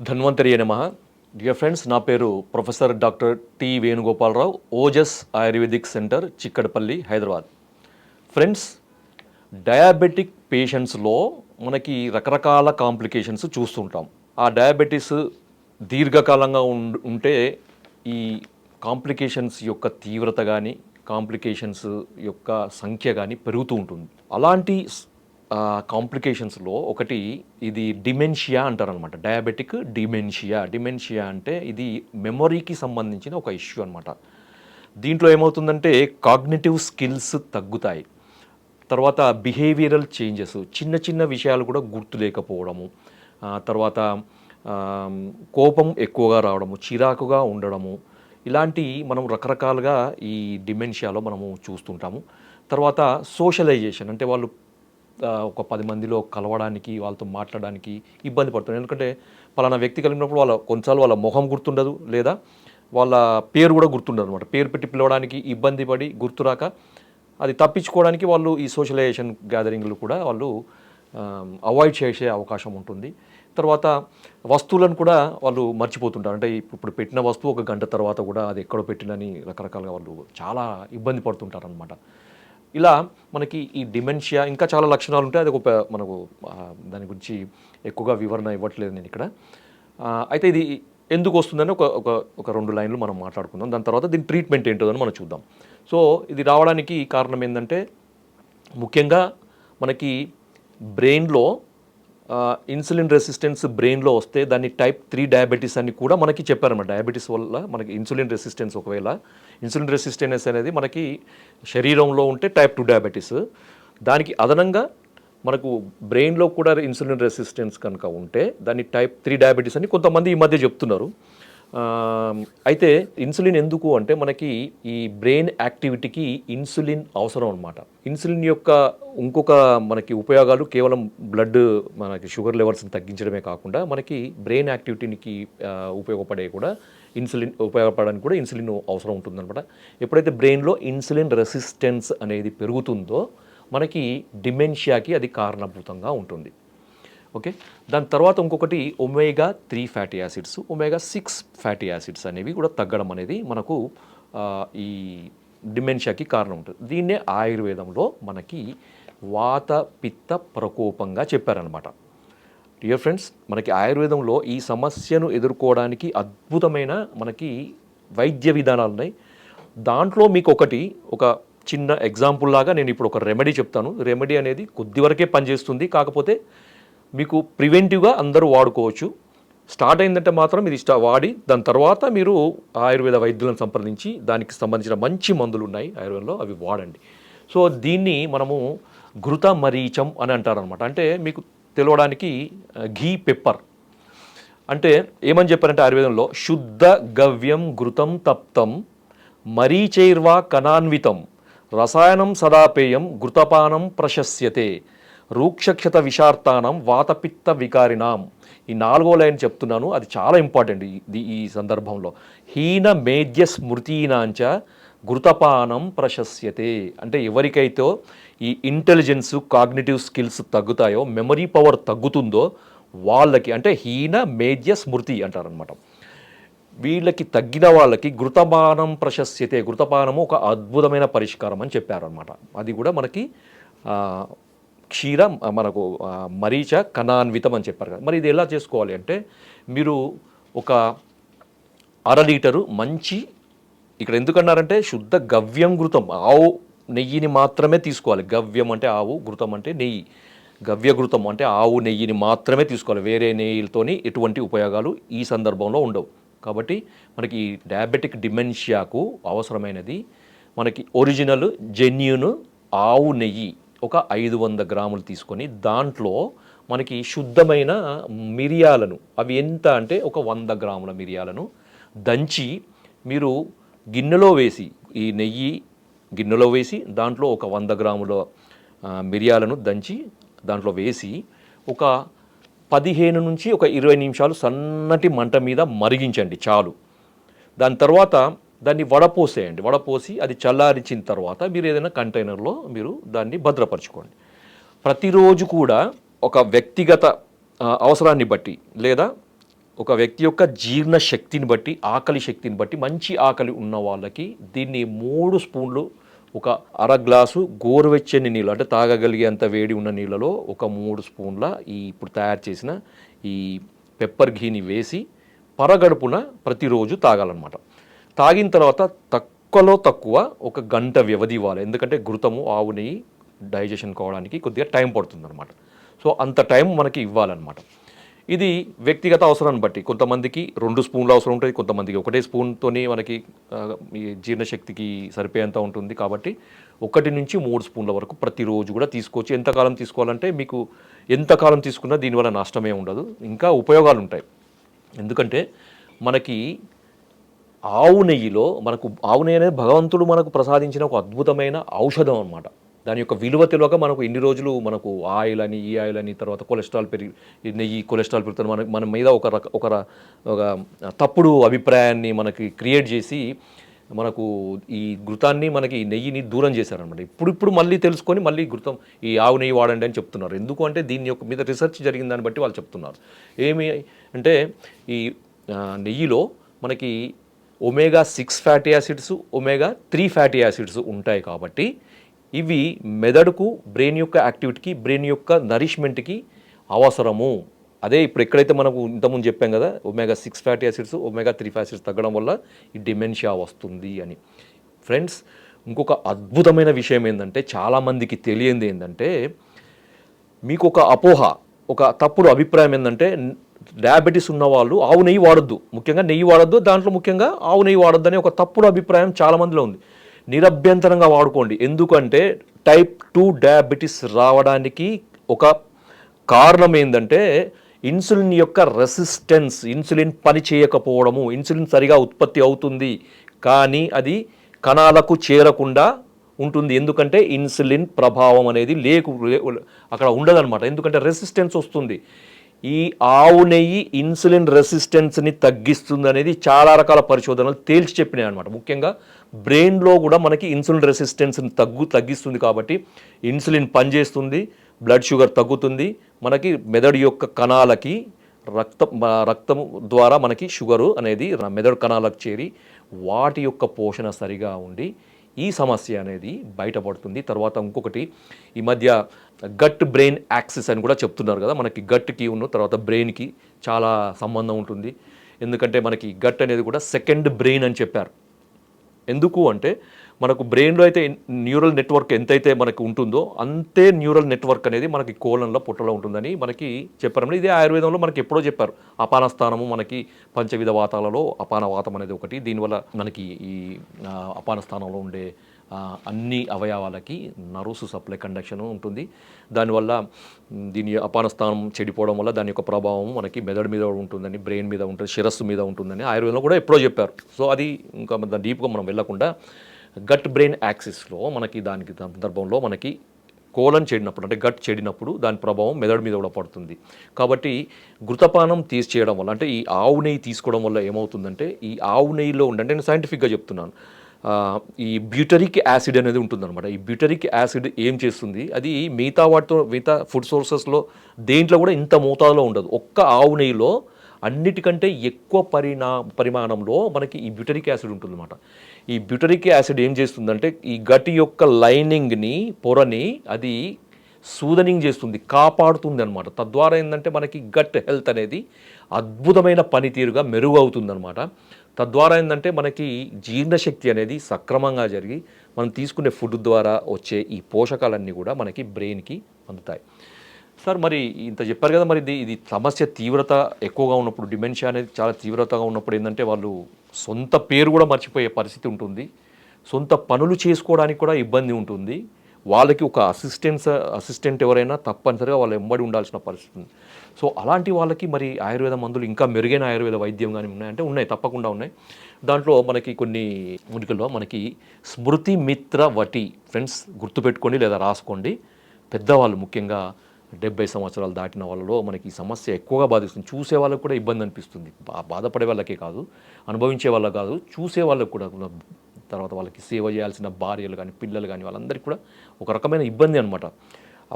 ధన్వంతరి నమః. Dear friends, నా పేరు professor doctor T Venugopalarao, Ojas ayurvedic centre, Chikkadapalli, Hyderabad. Friends, diabetic పేషెంట్స్లో మనకి రకరకాల కాంప్లికేషన్స్ చూస్తుంటాం. ఆ డయాబెటీస్ దీర్ఘకాలంగా ఉంటే ఈ కాంప్లికేషన్స్ యొక్క తీవ్రత కానీ కాంప్లికేషన్స్ యొక్క సంఖ్య కానీ పెరుగుతూ ఉంటుంది. అలాంటి కాంప్లికేషన్స్లో ఒకటి ఇది డిమెన్షియా అంటారనమాట. డయాబెటిక్ డిమెన్షియా అంటే ఇది మెమొరీకి సంబంధించిన ఒక ఇష్యూ అనమాట. దీంట్లో ఏమవుతుందంటే కాగ్నిటివ్ స్కిల్స్ తగ్గుతాయి. తర్వాత బిహేవియరల్ చేంజెస్, చిన్న చిన్న విషయాలు కూడా గుర్తు లేకపోవడము, తర్వాత కోపం ఎక్కువగా రావడము, చిరాకుగా ఉండడము, ఇలాంటి మనం రకరకాలుగా ఈ డిమెన్షియాలో మనము చూస్తుంటాము. తర్వాత సోషలైజేషన్ అంటే వాళ్ళు ఒక 10 మందిలో కలవడానికి, వాళ్ళతో మాట్లాడడానికి ఇబ్బంది పడుతున్నారు. ఎందుకంటే పలానా వ్యక్తి కలిగినప్పుడు కొన్నిసార్లు వాళ్ళ మొహం గుర్తుండదు, లేదా వాళ్ళ పేరు కూడా గుర్తుండదు అనమాట. పేరు పెట్టి పిలవడానికి ఇబ్బంది పడి గుర్తురాక అది తప్పించుకోవడానికి వాళ్ళు ఈ సోషలైజేషన్ గ్యాదరింగ్లు కూడా వాళ్ళు అవాయిడ్ చేసే అవకాశం ఉంటుంది. తర్వాత వస్తువులను కూడా వాళ్ళు మర్చిపోతుంటారు. అంటే ఇప్పుడు పెట్టిన వస్తువు ఒక గంట తర్వాత కూడా అది ఎక్కడో పెట్టినని రకరకాలుగా వాళ్ళు చాలా ఇబ్బంది పడుతుంటారు అనమాట. ఇలా మనకి ఈ డిమెన్షియా ఇంకా చాలా లక్షణాలు ఉంటాయి. అది మనకు దాని గురించి ఎక్కువగా వివరణ ఇవ్వట్లేదు నేను ఇక్కడ. అయితే ఇది ఎందుకు వస్తుందని ఒక 2 లైన్లు మనం మాట్లాడుకుందాం. దాని తర్వాత దీని ట్రీట్మెంట్ ఏంటో అని మనం చూద్దాం. సో ఇది రావడానికి కారణం ఏంటంటే ముఖ్యంగా మనకి బ్రెయిన్లో ఇన్సులిన్ రెసిస్టెన్స్ బ్రెయిన్లో వస్తే దాన్ని టైప్ 3 డయాబెటీస్ అని కూడా మనకి చెప్పారన్నమాట. డయాబెటీస్ వల్ల మనకి ఇన్సులిన్ రెసిస్టెన్స్, ఒకవేళ ఇన్సులిన్ రెసిస్టెన్స్ అనేది మనకి శరీరంలో ఉంటే టైప్ 2 డయాబెటీస్, దానికి అదనంగా మనకు బ్రెయిన్లో కూడా ఇన్సులిన్ రెసిస్టెన్స్ కనుక ఉంటే దాన్ని టైప్ 3 డయాబెటీస్ అని కొంతమంది ఈ మధ్య చెప్తున్నారు. అయితే ఇన్సులిన్ ఎందుకు అంటే మనకి ఈ బ్రెయిన్ యాక్టివిటీకి ఇన్సులిన్ అవసరం అనమాట. ఇన్సులిన్ యొక్క ఇంకొక మనకి ఉపయోగాలు కేవలం బ్లడ్ మనకి షుగర్ లెవెల్స్ని తగ్గించడమే కాకుండా మనకి బ్రెయిన్ యాక్టివిటీకి ఉపయోగపడే కూడా ఉపయోగపడడానికి కూడా ఇన్సులిన్ అవసరం ఉంటుందన్నమాట. ఎప్పుడైతే బ్రెయిన్లో ఇన్సులిన్ రెసిస్టెన్స్ అనేది పెరుగుతుందో మనకి డిమెన్షియాకి అది కారణభూతంగా ఉంటుంది. ఓకే, దాని తర్వాత ఇంకొకటి omega 3 fatty acids, omega 6 fatty acids అనేవి కూడా తగ్గడం అనేది మనకు ఈ డిమెన్షియాకి కారణం ఉంటుంది. దీన్నే ఆయుర్వేదంలో మనకి వాత పిత్త ప్రకోపంగా చెప్పారనమాట. డియర్ ఫ్రెండ్స్, మనకి ఆయుర్వేదంలో ఈ సమస్యను ఎదుర్కోవడానికి అద్భుతమైన మనకి వైద్య విధానాలు ఉన్నాయి. దాంట్లో మీకు ఒక చిన్న ఎగ్జాంపుల్ లాగా నేను ఇప్పుడు ఒక రెమెడీ చెప్తాను. రెమెడీ అనేది కొద్ది వరకే పనిచేస్తుంది, కాకపోతే మీకు ప్రివెంటివ్గా అందరూ వాడుకోవచ్చు. స్టార్ట్ అయిందంటే మాత్రం ఇది వాడి దాని తర్వాత మీరు ఆయుర్వేద వైద్యులను సంప్రదించి దానికి సంబంధించిన మంచి మందులు ఉన్నాయి ఆయుర్వేదంలో, అవి వాడండి. సో దీన్ని మనము ఘృత మరీచం అని అంటారనమాట. అంటే మీకు తెలవడానికి ఘీ పెప్పర్ అంటే ఏమని చెప్పారంటే ఆయుర్వేదంలో శుద్ధ గవ్యం ఘృతం తప్తం మరీచైర్వా కణాన్వితం రసాయనం సదాపేయం ఘృతపానం ప్రశస్యతే రూక్షక్షత విషార్తానం వాతపిత్త వికారినాం. ఈ 4వ లైన్ చెప్తున్నాను, అది చాలా ఇంపార్టెంట్ ఈ సందర్భంలో. హీన మేధ్య స్మృతీనాంచ ఘృతపానం ప్రశస్యతే. అంటే ఎవరికైతే ఈ ఇంటెలిజెన్స్, కాగ్నిటివ్ స్కిల్స్ తగ్గుతాయో, మెమరీ పవర్ తగ్గుతుందో వాళ్ళకి, అంటే హీన మేధ్య స్మృతి అంటారనమాట, వీళ్ళకి తగ్గిన వాళ్ళకి ఘృతపానం ప్రశస్యతే. ఘృతపానము ఒక అద్భుతమైన పరిష్కారం అని చెప్పారనమాట. అది కూడా మనకి క్షీర మనకు మరీచ కణాన్వితం అని చెప్పారు కదా. మరి ఇది ఎలా చేసుకోవాలి అంటే మీరు ఒక 1/2 లీటరు మంచి, ఇక్కడ ఎందుకన్నారంటే శుద్ధ గవ్యం ఘృతం, ఆవు నెయ్యిని మాత్రమే తీసుకోవాలి. గవ్యం అంటే ఆవు, ఘృతం అంటే నెయ్యి. గవ్య ఘృతం అంటే ఆవు నెయ్యిని మాత్రమే తీసుకోవాలి. వేరే నెయ్యిలతోని ఎటువంటి ఉపయోగాలు ఈ సందర్భంలో ఉండవు. కాబట్టి మనకి డయాబెటిక్ డిమెన్షియాకు అవసరమైనది మనకి ఒరిజినల్ జెన్యూన్ ఆవు నెయ్యి ఒక 500 గ్రాములు తీసుకొని దాంట్లో మనకి శుద్ధమైన మిరియాలను, అవి ఎంత అంటే ఒక 100 గ్రాముల మిరియాలను దంచి మీరు గిన్నెలో వేసి, ఈ నెయ్యి గిన్నెలో వేసి దాంట్లో ఒక 100 గ్రాముల మిరియాలను దంచి దాంట్లో వేసి ఒక 15 నుంచి ఒక 20 నిమిషాలు సన్నటి మంట మీద మరిగించండి చాలు. దాని తర్వాత దాన్ని వడపోసేయండి. వడపోసి అది చల్లారించిన తర్వాత మీరు ఏదైనా కంటైనర్లో మీరు దాన్ని భద్రపరచుకోండి. ప్రతిరోజు కూడా ఒక వ్యక్తిగత అవసరాన్ని బట్టి లేదా ఒక వ్యక్తి యొక్క జీర్ణ శక్తిని బట్టి, ఆకలి శక్తిని బట్టి, మంచి ఆకలి ఉన్న వాళ్ళకి దీన్ని 3 స్పూన్లు ఒక అర గ్లాసు గోరువెచ్చని నీళ్ళు, అంటే తాగగలిగేంత వేడి ఉన్న నీళ్ళలో ఒక 3 స్పూన్ల ఈ ఇప్పుడు తయారు చేసిన ఈ పెప్పర్ ఘీని వేసి పరగడుపున ప్రతిరోజు తాగాలన్నమాట. తాగిన తర్వాత తక్కువలో తక్కువ ఒక గంట వ్యవధి ఇవ్వాలి. ఎందుకంటే ఘృతము, ఆవు నెయ్యి డైజెషన్ కావడానికి కొద్దిగా టైం పడుతుందన్నమాట. సో అంత టైం మనకి ఇవ్వాలన్నమాట. ఇది వ్యక్తిగత అవసరాన్ని బట్టి కొంతమందికి 2 స్పూన్లు అవసరం ఉంటుంది, కొంతమందికి ఒకటే స్పూన్తోనే మనకి ఈ జీర్ణశక్తికి సరిపోయేంత ఉంటుంది. కాబట్టి 1 నుంచి 3 స్పూన్ల వరకు ప్రతిరోజు కూడా తీసుకోవచ్చు. ఎంతకాలం తీసుకోవాలంటే మీకు ఎంతకాలం తీసుకున్నా దీనివల్ల నష్టమే ఉండదు, ఇంకా ఉపయోగాలు ఉంటాయి. ఎందుకంటే మనకి ఆవు నెయ్యిలో ఆవు నెయ్యి అనేది భగవంతుడు మనకు ప్రసాదించిన ఒక అద్భుతమైన ఔషధం అన్నమాట. దాని యొక్క విలువ తెలియక మనకు ఇన్ని రోజులు మనకు ఆయిల్ అని, ఈ ఆయిల్ అని, తర్వాత కొలెస్ట్రాల్ నెయ్యి కొలెస్ట్రాల్ పెరుగుతుంది మన మీద ఒక తప్పుడు అభిప్రాయాన్ని మనకి క్రియేట్ చేసి మనకు ఈ ఘృతాన్ని, మనకి ఈ నెయ్యిని దూరం చేశారనమాట. ఇప్పుడు మళ్ళీ తెలుసుకొని మళ్ళీ ఘృతం, ఈ ఆవు నెయ్యి వాడండి అని చెప్తున్నారు. ఎందుకు అంటే దీని యొక్క మీద రీసెర్చ్ జరిగిన దాన్ని బట్టి వాళ్ళు చెప్తున్నారు. ఏమి అంటే ఈ నెయ్యిలో మనకి omega 6 fatty acids, omega 3 fatty acids ఉంటాయి. కాబట్టి ఇవి మెదడుకు, బ్రెయిన్ యొక్క యాక్టివిటీకి, బ్రెయిన్ యొక్క నరిష్మెంట్కి అవసరము. అదే ఇప్పుడు ఎక్కడైతే మనకు ఇంతకుముందు చెప్పాం కదా, omega 6 fatty acids, omega 3 fatty acids తగ్గడం వల్ల ఈ డిమెన్షియా వస్తుంది అని. ఫ్రెండ్స్, ఇంకొక అద్భుతమైన విషయం ఏంటంటే, చాలామందికి తెలియంది ఏంటంటే, మీకు ఒక అపోహ, ఒక తప్పుడు అభిప్రాయం ఏంటంటే, డయాబెటీస్ ఉన్నవాళ్ళు ఆవు నెయ్యి వాడొద్దు, ముఖ్యంగా నెయ్యి వాడొద్దు, దాంట్లో ముఖ్యంగా ఆవు నెయ్యి వాడొద్దు అనే ఒక తప్పుడు అభిప్రాయం చాలామందిలో ఉంది. నిరభ్యంతరంగా వాడుకోండి. ఎందుకంటే టైప్ 2 డయాబెటీస్ రావడానికి ఒక కారణం ఏంటంటే ఇన్సులిన్ యొక్క రెసిస్టెన్స్, ఇన్సులిన్ పని చేయకపోవడము. ఇన్సులిన్ సరిగా ఉత్పత్తి అవుతుంది కానీ అది కణాలకు చేరకుండా ఉంటుంది. ఎందుకంటే ఇన్సులిన్ ప్రభావం అనేది అక్కడ ఉండదన్నమాట. ఎందుకంటే రెసిస్టెన్స్ వస్తుంది. ఈ ఆవు నెయ్యి ఇన్సులిన్ రెసిస్టెన్స్ని తగ్గిస్తుంది అనేది చాలా రకాల పరిశోధనలు తేల్చి చెప్పినాయి అనమాట. ముఖ్యంగా బ్రెయిన్లో కూడా మనకి ఇన్సులిన్ రెసిస్టెన్స్ని తగ్గిస్తుంది. కాబట్టి ఇన్సులిన్ పనిచేస్తుంది, బ్లడ్ షుగర్ తగ్గుతుంది, మనకి మెదడు యొక్క కణాలకి రక్తం ద్వారా మనకి షుగరు అనేది మెదడు కణాలకు చేరి వాటి యొక్క పోషణ సరిగా ఉండి ఈ సమస్య అనేది బయటపడుతుంది. తర్వాత ఇంకొకటి, ఈ మధ్య గట్ బ్రెయిన్ యాక్సిస్ అని కూడా చెప్తున్నారు కదా. మనకి గట్కి తర్వాత బ్రెయిన్కి చాలా సంబంధం ఉంటుంది. ఎందుకంటే మనకి గట్ అనేది కూడా సెకండ్ బ్రెయిన్ అని చెప్పారు. ఎందుకు అంటే మనకు బ్రెయిన్లో అయితే న్యూరల్ నెట్వర్క్ ఎంతైతే మనకు ఉంటుందో అంతే న్యూరల్ నెట్వర్క్ అనేది మనకి కోలంలో, పుట్టలో ఉంటుందని మనకి చెప్పారు. ఇదే ఆయుర్వేదంలో మనకి ఎప్పుడో చెప్పారు. అపాన స్థానము, మనకి పంచవిధ వాతాలలో అపాన వాతం అనేది ఒకటి. దీనివల్ల మనకి ఈ అపాన స్థానంలో ఉండే అన్ని అవయవాలకి నర్వ్స్ సప్లై కండక్షన్ ఉంటుంది. దానివల్ల దీని అపాన స్థానం చెడిపోవడం వల్ల దాని యొక్క ప్రభావం మనకి మెదడు మీద ఉంటుందని, బ్రెయిన్ మీద ఉంటుంది, శిరస్సు మీద ఉంటుందని ఆయుర్వేదంలో కూడా ఎప్పుడో చెప్పారు. సో అది ఇంకా డీప్గా మనం వెళ్ళకుండా గట్ బ్రెయిన్ యాక్సిస్లో మనకి దానికి సందర్భంలో మనకి కోలన్ చెడినప్పుడు, అంటే గట్ చెడినప్పుడు దాని ప్రభావం మెదడు మీద కూడా పడుతుంది. కాబట్టి ఘృతపానం చేయడం వల్ల, అంటే ఈ ఆవు నెయ్యి తీసుకోవడం వల్ల ఏమవుతుందంటే, ఈ ఆవు నెయ్యిలో అంటే నేను సైంటిఫిక్గా చెప్తున్నాను, ఈ బ్యూటరిక్ యాసిడ్ అనేది ఉంటుందన్నమాట. ఈ బ్యూటరిక్ యాసిడ్ ఏం చేస్తుంది, అది మిగతా ఫుడ్ సోర్సెస్లో దేంట్లో కూడా ఇంత మోతాదులో ఉండదు. ఒక్క ఆవు నెయ్యిలో అన్నిటికంటే ఎక్కువ పరిమాణంలో మనకి ఈ బ్యూటరిక్ యాసిడ్ ఉంటుందన్నమాట. ఈ బ్యూటరిక్ యాసిడ్ ఏం చేస్తుందంటే ఈ గట్ యొక్క లైనింగ్ని, పొరని అది సూదనింగ్ చేస్తుంది, కాపాడుతుంది అనమాట. తద్వారా ఏంటంటే మనకి గట్ హెల్త్ అనేది అద్భుతమైన పనితీరుగా మెరుగవుతుందన్నమాట. తద్వారా ఏంటంటే మనకి జీర్ణశక్తి అనేది సక్రమంగా జరిగి మనం తీసుకునే ఫుడ్ ద్వారా వచ్చే ఈ పోషకాలన్నీ కూడా మనకి బ్రెయిన్కి అందుతాయి. సార్, మరి ఇంత చెప్పారు కదా, మరి ఇది సమస్య తీవ్రత ఎక్కువగా ఉన్నప్పుడు, డిమెన్షియా అనేది చాలా తీవ్రతగా ఉన్నప్పుడు ఏంటంటే వాళ్ళు సొంత పేరు కూడా మర్చిపోయే పరిస్థితి ఉంటుంది, సొంత పనులు చేసుకోవడానికి కూడా ఇబ్బంది ఉంటుంది. వాళ్ళకి ఒక అసిస్టెంట్ ఎవరైనా తప్పనిసరిగా వాళ్ళు ఎంబడి ఉండాల్సిన పరిస్థితి ఉంది. సో అలాంటి వాళ్ళకి మరి ఆయుర్వేద మందులు, ఇంకా మెరుగైన ఆయుర్వేద వైద్యం కానీ ఉన్నాయంటే ఉన్నాయి, తప్పకుండా ఉన్నాయి. దాంట్లో మనకి కొన్ని మూలికల్లో మనకి స్మృతి మిత్ర వటి, ఫ్రెండ్స్ గుర్తుపెట్టుకోండి లేదా రాసుకోండి. పెద్దవాళ్ళు ముఖ్యంగా 70 సంవత్సరాలు దాటిన వాళ్ళలో మనకి ఈ సమస్య ఎక్కువగా బాధిస్తుంది. చూసే వాళ్ళకు కూడా ఇబ్బంది అనిపిస్తుంది. బాధపడే వాళ్ళకే కాదు, అనుభవించే వాళ్ళకి కాదు, చూసే వాళ్ళకు కూడా, తర్వాత వాళ్ళకి సేవ చేయాల్సిన భార్యలు కానీ, పిల్లలు కానీ, వాళ్ళందరికీ కూడా ఒక రకమైన ఇబ్బంది అనమాట.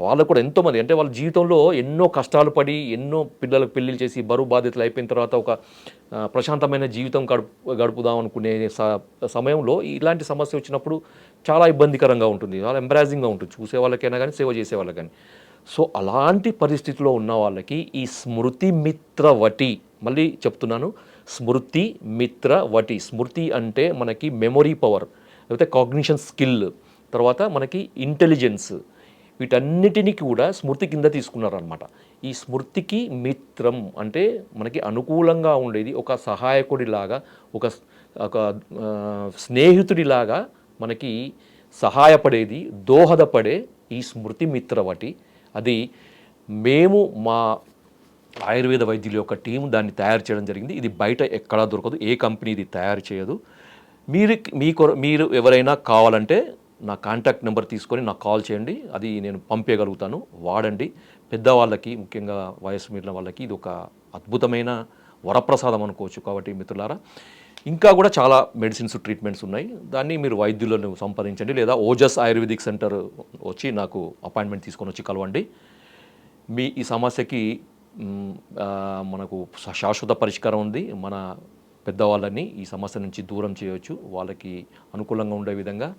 వాళ్ళకు కూడా ఎంతోమంది అంటే వాళ్ళ జీవితంలో ఎన్నో కష్టాలు పడి ఎన్నో పిల్లలకు పెళ్ళిళ్ళు చేసి బరువు బాధ్యతలు అయిపోయిన తర్వాత ఒక ప్రశాంతమైన జీవితం గడుపుదాం అనుకునే సమయంలో ఇలాంటి సమస్య వచ్చినప్పుడు చాలా ఇబ్బందికరంగా ఉంటుంది, చాలా ఎంబరాజింగ్గా ఉంటుంది చూసే వాళ్ళకైనా కానీ సేవ చేసే వాళ్ళకి కానీ. సో అలాంటి పరిస్థితిలో ఉన్న వాళ్ళకి ఈ స్మృతి మిత్ర వటి, మళ్ళీ చెప్తున్నాను, స్మృతి మిత్ర వటి. స్మృతి అంటే మనకి మెమొరీ పవర్, లేకపోతే కాగ్నిషన్ స్కిల్, తర్వాత మనకి ఇంటెలిజెన్స్, వీటన్నిటినీ కూడా స్మృతి కింద తీసుకున్నారనమాట. ఈ స్మృతికి మిత్రం అంటే మనకి అనుకూలంగా ఉండేది, ఒక సహాయకుడిలాగా, ఒక ఒక స్నేహితుడిలాగా మనకి సహాయపడేది, దోహదపడే ఈ స్మృతి మిత్రవటి. అది మేము మా ఆయుర్వేద వైద్యుల యొక్క టీం దాన్ని తయారు చేయడం జరిగింది. ఇది బయట ఎక్కడా దొరకదు, ఏ కంపెనీ ఇది తయారు చేయదు. మీరు ఎవరైనా కావాలంటే నా కాంటాక్ట్ నెంబర్ తీసుకొని నాకు కాల్ చేయండి, అది నేను పంపేయగలుగుతాను. వాడండి. పెద్దవాళ్ళకి, ముఖ్యంగా వయసు మీరిన వాళ్ళకి ఇది ఒక అద్భుతమైన వరప్రసాదం అనుకోవచ్చు. కాబట్టి మిత్రులారా, ఇంకా కూడా చాలా మెడిసిన్స్, ట్రీట్మెంట్స్ ఉన్నాయి. దాన్ని మీరు వైద్యులను సంప్రదించండి, లేదా ఓజస్ ఆయుర్వేదిక్ సెంటర్ వచ్చి నాకు అపాయింట్మెంట్ తీసుకొని వచ్చి కలవండి. మీ ఈ సమస్యకి మనకు శాశ్వత పరిష్కారం ఉంది. మన పెద్దవాళ్ళని ఈ సమస్య నుంచి దూరం చేయవచ్చు, వాళ్ళకి అనుకూలంగా ఉండే విధంగా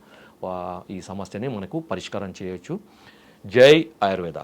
ఈ సమస్యని మనకు పరిష్కారం చేయవచ్చు. జై ఆయుర్వేద.